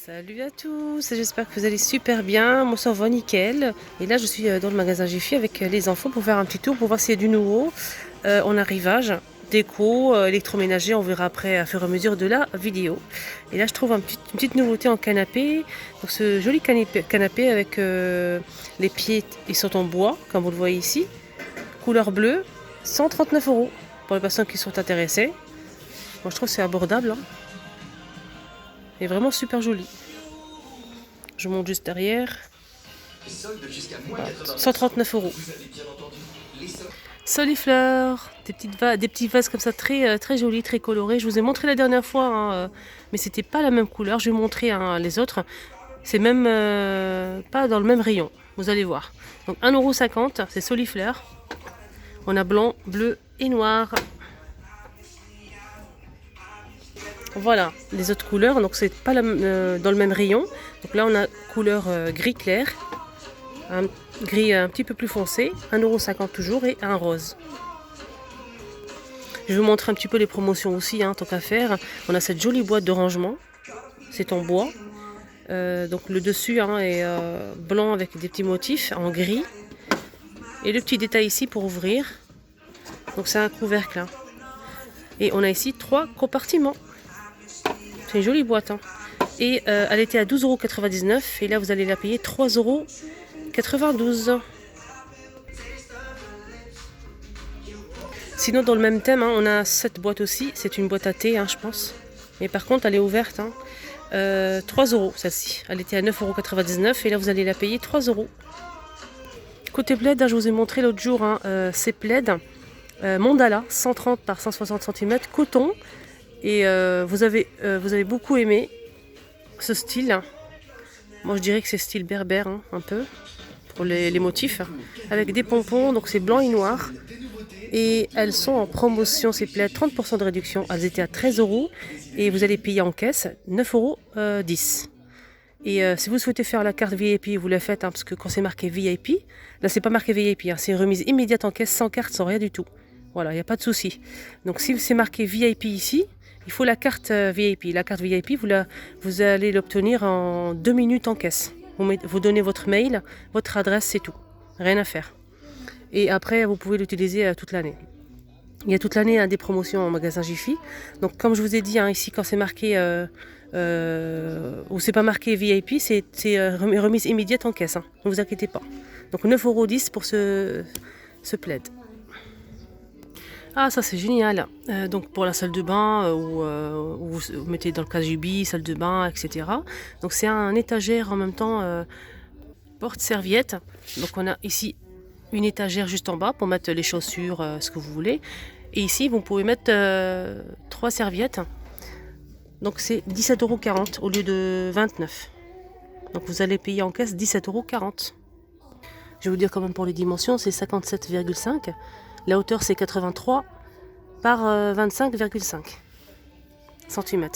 Salut à tous, j'espère que vous allez super bien. Moi ça va nickel. Et là je suis dans le magasin Jiffy avec les enfants pour faire un petit tour pour voir s'il y a du nouveau en arrivage. Déco, électroménager, on verra après à fur et à mesure de la vidéo. Et là je trouve une petite nouveauté en canapé. Donc ce joli canapé avec les pieds, ils sont en bois comme vous le voyez ici. Couleur bleue, 139 € pour les personnes qui sont intéressées. Moi je trouve que c'est abordable, hein. Et vraiment super joli. Je monte juste derrière. Voilà, 139 €. Solifleur, des petits vases comme ça très jolis, très colorés. Je vous ai montré la dernière fois, hein, mais c'était pas la même couleur. Je vais vous montrer hein, les autres. C'est même pas dans le même rayon. Vous allez voir. Donc 1,50 €, c'est Solifleur. On a blanc, bleu et noir. Voilà, les autres couleurs, donc c'est pas dans le même rayon. Donc là on a couleur gris clair, un gris un petit peu plus foncé, 1,50 € toujours et un rose. Je vous montre un petit peu les promotions aussi, hein, tant qu'à faire. On a cette jolie boîte de rangement, c'est en bois. Donc le dessus hein, est blanc avec des petits motifs en gris. Et le petit détail ici pour ouvrir. Donc c'est un couvercle. Hein. Et on a ici 3 compartiments. C'est une jolie boîte. Hein. Et elle était à 12,99 € et là vous allez la payer 3,92 €. Sinon dans le même thème, hein, on a cette boîte aussi. C'est une boîte à thé, hein, je pense. Mais par contre elle est ouverte. Hein. 3 € celle-ci. Elle était à 9,99 € et là vous allez la payer 3 €. Côté plaid, hein, je vous ai montré l'autre jour hein, ces plaids. Mandala, 130 par 160 cm, coton. Et vous avez beaucoup aimé ce style. Moi je dirais que c'est style berbère hein, un peu pour les motifs. Avec des pompons, donc c'est blanc et noir. Et elles sont en promotion, ces plaids, 30% de réduction. Elles étaient à 13 € et vous allez payer en caisse 9,10 €. Et si vous souhaitez faire la carte VIP, vous la faites, hein, parce que quand c'est marqué VIP, là c'est pas marqué VIP, hein, c'est remise immédiate en caisse, sans carte, sans rien du tout. Voilà, il n'y a pas de souci. Donc si c'est marqué VIP ici, il faut la carte VIP. La carte VIP, vous allez l'obtenir en 2 minutes en caisse. Vous donnez votre mail, votre adresse, c'est tout. Rien à faire. Et après, vous pouvez l'utiliser toute l'année. Il y a toute l'année hein, des promotions en magasin Jiffy. Donc comme je vous ai dit, hein, ici quand c'est marqué... ou c'est pas marqué VIP, c'est remise immédiate en caisse. Hein. Ne vous inquiétez pas. Donc 9,10 € pour ce plaid. Ah ça c'est génial. Donc pour la salle de bain où vous mettez dans le cagibi, salle de bain, etc. Donc c'est un étagère en même temps porte-serviette. Donc on a ici une étagère juste en bas pour mettre les chaussures, ce que vous voulez. Et ici vous pouvez mettre 3 serviettes. Donc c'est 17,40 € au lieu de 29 €. Donc vous allez payer en caisse 17,40 €. Je vais vous dire quand même pour les dimensions, c'est 57,5. La hauteur c'est 83 par 25,5 cm.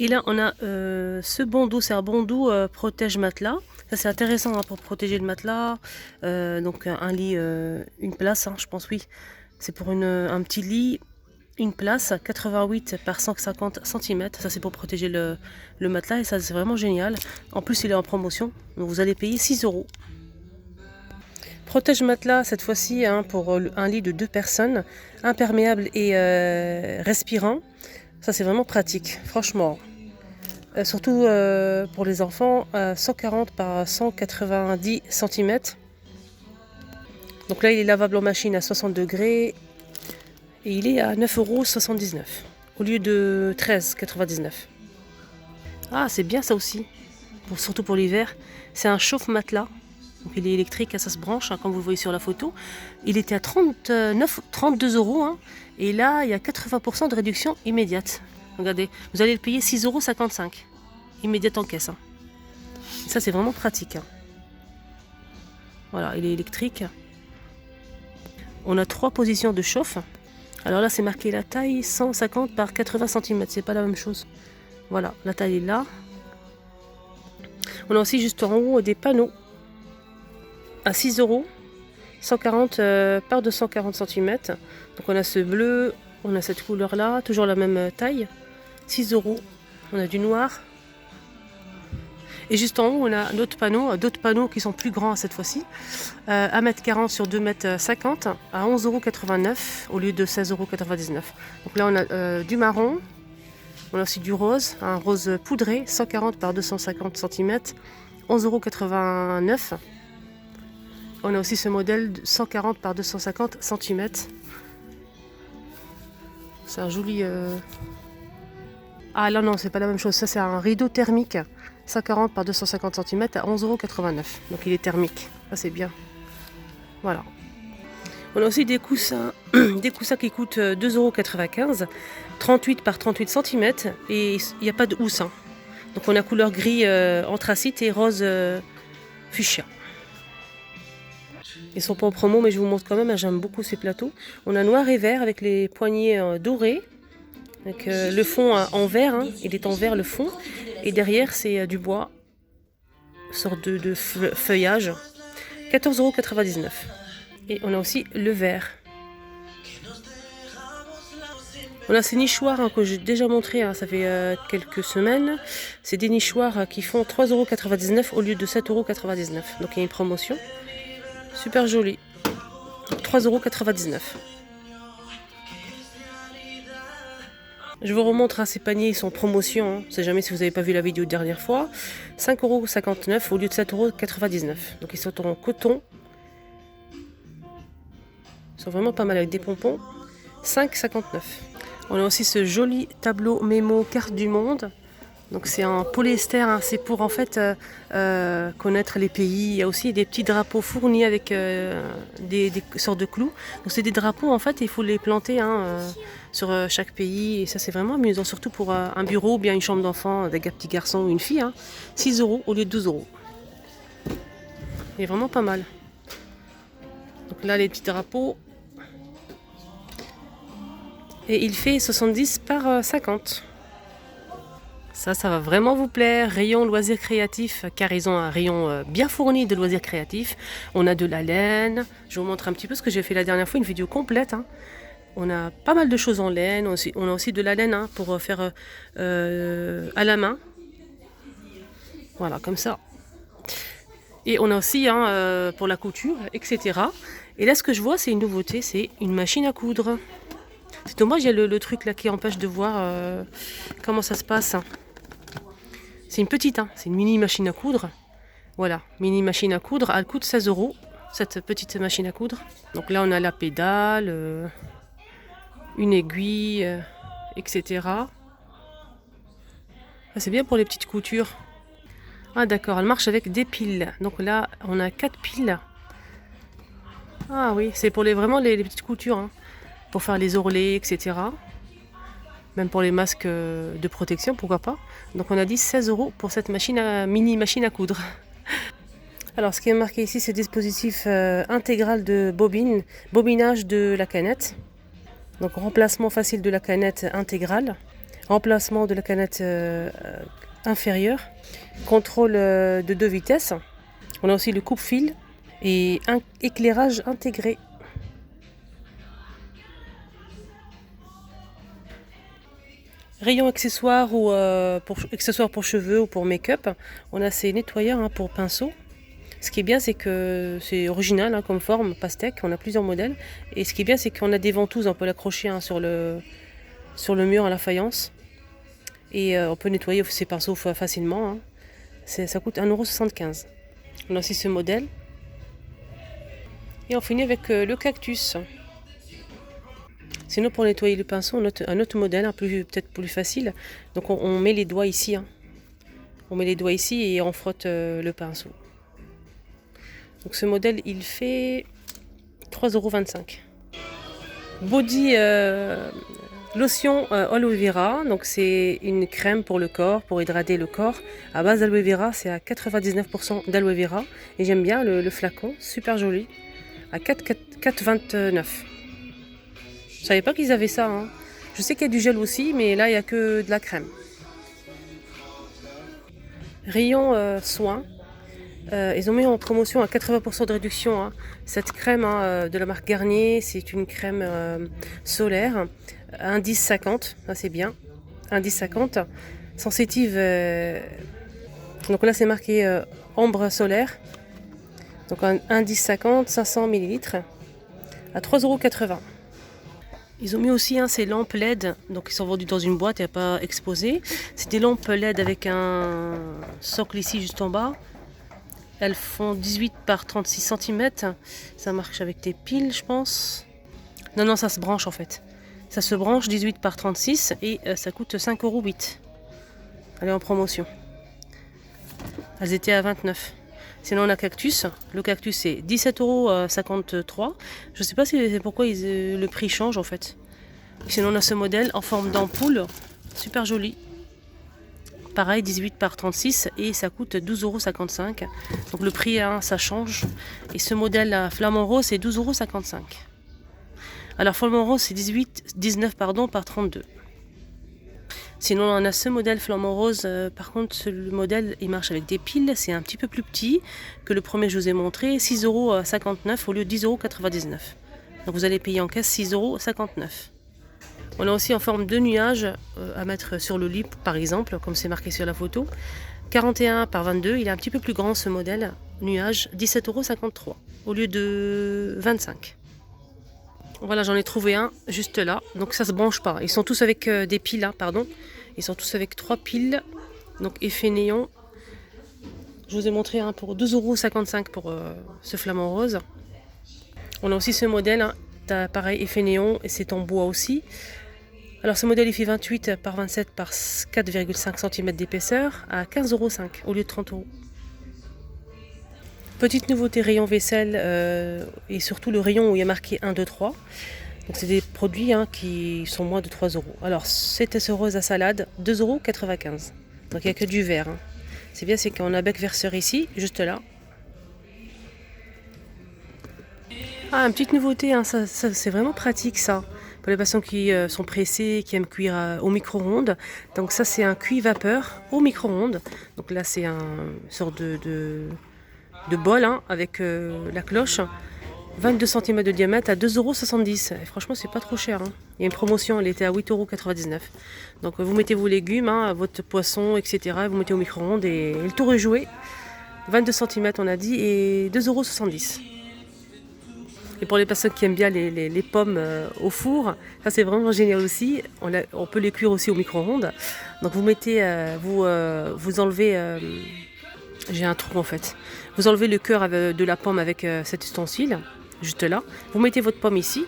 Et là on a ce bandeau, c'est un bandeau protège matelas. Ça c'est intéressant hein, pour protéger le matelas. Donc un lit, une place, hein, je pense oui. C'est pour un petit lit. Une place 88 par 150 cm, ça c'est pour protéger le matelas et ça c'est vraiment génial. En plus il est en promotion, donc vous allez payer 6 €. Protège matelas cette fois-ci hein, pour un lit de 2 personnes, imperméable et respirant. Ça c'est vraiment pratique, franchement. Surtout pour les enfants, 140 par 190 cm. Donc là il est lavable en machine à 60 degrés. Et il est à 9,79 € au lieu de 13,99 €. Ah, c'est bien ça aussi, surtout pour l'hiver. C'est un chauffe-matelas. Donc il est électrique, ça se branche, hein, comme vous le voyez sur la photo. Il était à 32 € hein, et là il y a 80% de réduction immédiate. Regardez, vous allez le payer 6,55 € immédiate en caisse. Hein. Ça c'est vraiment pratique. Hein. Voilà, il est électrique. On a 3 positions de chauffe. Alors là, c'est marqué la taille 150 par 80 cm. C'est pas la même chose. Voilà, la taille est là. On a aussi juste en haut des panneaux à 6 €, 140 par 240 cm. Donc on a ce bleu, on a cette couleur là, toujours la même taille. 6 €. On a du noir Et juste en haut, on a d'autres panneaux qui sont plus grands cette fois-ci. 1,40 m sur 2,50 m à 11,89 € au lieu de 16,99 €. Donc là, on a du marron, on a aussi du rose, un rose poudré, 140 par 250 cm, 11,89 €. On a aussi ce modèle 140 par 250 cm. C'est un joli... Ah là non, c'est pas la même chose. Ça, c'est un rideau thermique 140 par 250 cm à 11,89 €. Donc il est thermique. Ça, c'est bien. Voilà. On a aussi des coussins, des coussins qui coûtent 2,95 €, 38 par 38 cm et il n'y a pas de housse. Donc on a couleur gris anthracite et rose fuchsia. Ils sont pas en promo, mais je vous montre quand même. J'aime beaucoup ces plateaux. On a noir et vert avec les poignées dorées. Donc, le fond en vert, il est en vert le fond. Et derrière, c'est du bois, une sorte de feuillage. 14,99 €. Et on a aussi le vert. On a ces nichoirs que j'ai déjà montré, ça fait quelques semaines. C'est des nichoirs qui font 3,99 € au lieu de 7,99 €. Donc il y a une promotion. Super joli. 3,99 €. Je vous remontre ces paniers, ils sont en promotion. On ne sait jamais si vous n'avez pas vu la vidéo de dernière fois. 5,59 € au lieu de 7,99 €. Donc ils sont en coton. Ils sont vraiment pas mal avec des pompons. 5,59 €. On a aussi ce joli tableau mémo carte du monde. Donc c'est en polyester, c'est pour en fait connaître les pays. Il y a aussi des petits drapeaux fournis avec des sortes de clous. Donc c'est des drapeaux en fait, il faut les planter sur chaque pays. Et ça c'est vraiment amusant, surtout pour un bureau ou bien une chambre d'enfant avec un petit garçon ou une fille. 6 € au lieu de 12 €. Il est vraiment pas mal. Donc là les petits drapeaux. Et il fait 70 par 50. Ça va vraiment vous plaire. Rayon loisirs créatifs, car ils ont un rayon bien fourni de loisirs créatifs. On a de la laine. Je vous montre un petit peu ce que j'ai fait la dernière fois, une vidéo complète. On a pas mal de choses en laine. On a aussi de la laine pour faire à la main. Voilà, comme ça. Et on a aussi pour la couture, etc. Et là, ce que je vois, c'est une nouveauté, c'est une machine à coudre. C'est dommage, il y a le truc là qui empêche de voir comment ça se passe. C'est une petite, c'est une mini machine à coudre. Voilà, mini machine à coudre, elle coûte 16 €, cette petite machine à coudre. Donc là, on a la pédale, une aiguille, etc. C'est bien pour les petites coutures. Ah d'accord, elle marche avec des piles. Donc là, on a 4 piles. Ah oui, c'est pour vraiment les petites coutures, pour faire les ourlets, etc. Même pour les masques de protection, pourquoi pas. Donc on a dit 16 € pour cette mini machine à coudre. Alors ce qui est marqué ici, c'est dispositif intégral de bobinage de la canette. Donc remplacement facile de la canette intégrale, remplacement de la canette inférieure, contrôle de 2 vitesses. On a aussi le coupe-fil et un éclairage intégré. Rayon accessoires ou accessoires pour cheveux ou pour make-up, on a ces nettoyeurs pour pinceau. Ce qui est bien, c'est que c'est original comme forme, pastèque, on a plusieurs modèles. Et ce qui est bien, c'est qu'on a des ventouses, on peut l'accrocher sur le mur à la faïence. Et on peut nettoyer ces pinceaux facilement. Ça coûte 1,75 €. On a aussi ce modèle. Et on finit avec le cactus. Sinon, pour nettoyer le pinceau, un autre modèle, peut-être plus facile. Donc on met les doigts ici. On met les doigts ici et on frotte le pinceau. Donc ce modèle, il fait 3,25 €. Body lotion aloe vera. Donc c'est une crème pour le corps, pour hydrater le corps. À base d'aloe vera, c'est à 99% d'aloe vera. Et j'aime bien le flacon, super joli. À 4,29 €. Je savais pas qu'ils avaient ça. Je sais qu'il y a du gel aussi, mais là il n'y a que de la crème. Rayon soins. Ils ont mis en promotion à 80% de réduction. Cette crème de la marque Garnier, c'est une crème solaire. Indice 50, ça c'est bien. Indice 50. Sensitive Donc là c'est marqué ombre solaire. Donc un 1,1050, 500 ml à 3,80 €. Ils ont mis aussi ces lampes LED, donc ils sont vendus dans une boîte et pas exposées. C'est des lampes LED avec un socle ici juste en bas. Elles font 18 par 36 cm. Ça marche avec des piles, je pense. Non, ça se branche en fait. Ça se branche 18 par 36 et ça coûte 5,08 €. Elle est en promotion. Elles étaient à 29. Sinon on a Cactus. Le Cactus c'est 17,53 €. Je ne sais pas si c'est pourquoi le prix change en fait. Sinon on a ce modèle en forme d'ampoule. Super joli. Pareil 18 par 36 et ça coûte 12,55 €. Donc le prix ça change. Et ce modèle flamant rose c'est 12,55 €. Alors flamant rose c'est 19 par 32. Sinon on a ce modèle flamant rose, par contre le modèle il marche avec des piles, c'est un petit peu plus petit que le premier que je vous ai montré, 6,59 € au lieu de 10,99 €. Donc vous allez payer en caisse 6,59 €. On a aussi en forme de nuage à mettre sur le lit par exemple, comme c'est marqué sur la photo. 41 par 22, il est un petit peu plus grand ce modèle, nuage, 17,53 € au lieu de 25 €. Voilà, j'en ai trouvé un juste là, donc ça se branche pas. Ils sont tous avec des piles, pardon. Ils sont tous avec 3 piles, donc effet néon. Je vous ai montré un pour 12,55 € pour ce flamant rose. On a aussi ce modèle, t'as pareil effet néon et c'est en bois aussi. Alors ce modèle il fait 28 par 27 par 4,5 cm d'épaisseur à 15,05 € au lieu de 30 €. Petite nouveauté rayon vaisselle et surtout le rayon où il y a marqué 1, 2, 3. Donc c'est des produits qui sont moins de 3 €. Alors c'était ce rose à salade, 2,95 €. Donc il n'y a que du vert. C'est bien, c'est qu'on a bec verseur ici, juste là. Une petite nouveauté, ça, c'est vraiment pratique ça. Pour les patients qui sont pressés, qui aiment cuire au micro-ondes. Donc ça c'est un cuit vapeur au micro-ondes. Donc là c'est un sorte de bol avec la cloche, 22 cm de diamètre à 2,70 €. Et franchement c'est pas trop cher. Il y a une promotion, elle était à 8,99 €. Donc vous mettez vos légumes, votre poisson, etc. Vous mettez au micro-ondes et le tour est joué. 22 cm on a dit et 2,70 €. Et pour les personnes qui aiment bien les pommes au four, ça c'est vraiment génial aussi. On peut les cuire aussi au micro-ondes. Donc vous mettez, vous enlevez... j'ai un trou en fait. Vous enlevez le cœur de la pomme avec cet ustensile, juste là. Vous mettez votre pomme ici.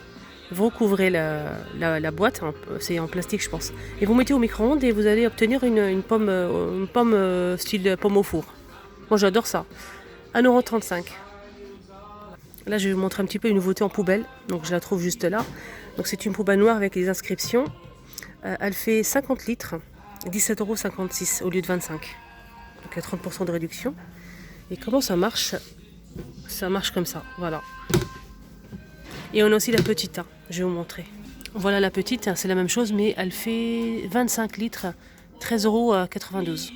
Vous recouvrez la boîte, c'est en plastique je pense. Et vous mettez au micro-ondes et vous allez obtenir une pomme style pomme au four. Moi j'adore ça. 1,35 €. Là je vais vous montrer un petit peu une nouveauté en poubelle. Donc je la trouve juste là. Donc c'est une poubelle noire avec les inscriptions. Elle fait 50 litres, 17,56 € au lieu de 25 €. Donc il y a 30% de réduction. Et comment ça marche? Ça marche comme ça, voilà. Et on a aussi la petite, je vais vous montrer. Voilà la petite, c'est la même chose, mais elle fait 25 litres, 13,92 €.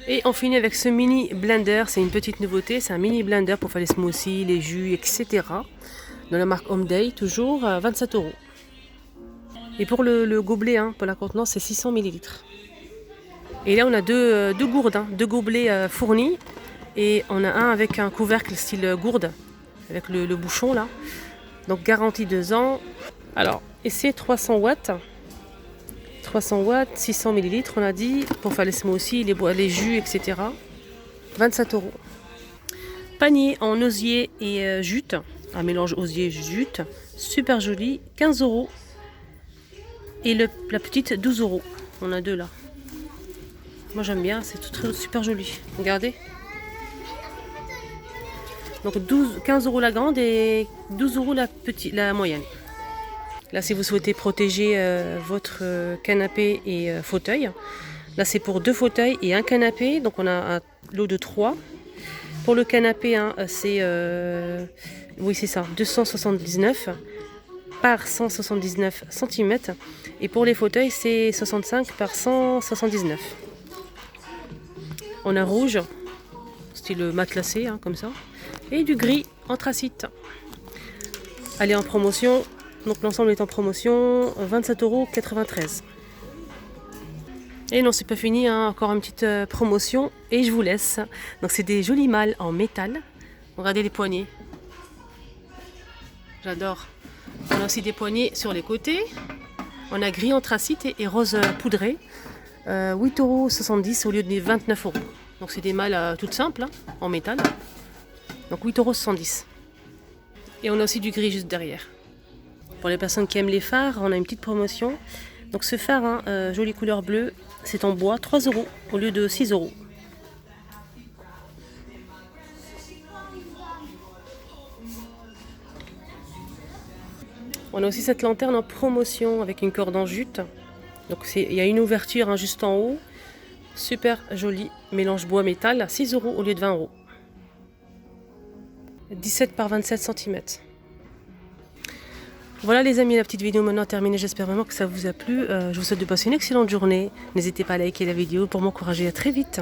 Et on finit avec ce mini blender, c'est une petite nouveauté, c'est un mini blender pour faire les smoothies, les jus, etc. De la marque Home Day, toujours 27 €. Et pour le gobelet, pour la contenance, c'est 600 ml. Et là on a deux gourdes, deux gobelets fournis. Et on a un avec un couvercle style gourde, avec le bouchon là. Donc garantie 2 ans. Alors, et c'est 300 watts. 300 watts, 600 ml on a dit, pour faire les smoothies, les jus, etc. 27 €. Panier en osier et jute. Un mélange osier jute. Super joli, 15 €. Et la petite, 12 €. On a deux là. Moi j'aime bien, c'est tout super joli. Regardez. Donc 15 € la grande et 12 € la moyenne. Là si vous souhaitez protéger votre canapé et fauteuil. Là c'est pour 2 fauteuils et un canapé. Donc on a un lot de 3. Pour le canapé, c'est oui c'est ça, 279 par 179 cm. Et pour les fauteuils c'est 65 par 179. On a rouge, style matelassé, comme ça. Et du gris anthracite. Elle est en promotion, donc l'ensemble est en promotion, 27,93 €. Et non, c'est pas fini, hein, encore une petite promotion et je vous laisse. Donc c'est des jolies malles en métal. Regardez les poignées. J'adore. On a aussi des poignées sur les côtés. On a gris anthracite et rose poudré. 8,70 € au lieu de 29 €. Donc c'est des malles toutes simples, hein, en métal. Donc 8,70 €. Et on a aussi du gris juste derrière. Pour les personnes qui aiment les phares, on a une petite promotion. Donc ce phare, hein, jolie couleur bleue, c'est en bois, 3 € au lieu de 6 €. On a aussi cette lanterne en promotion avec une corde en jute. Donc il y a une ouverture, hein, juste en haut. Super joli mélange bois-métal, 6 € au lieu de 20 €. 17 par 27 cm. Voilà les amis, la petite vidéo maintenant terminée. J'espère vraiment que ça vous a plu. Je vous souhaite de passer une excellente journée. N'hésitez pas à liker la vidéo pour m'encourager. À très vite.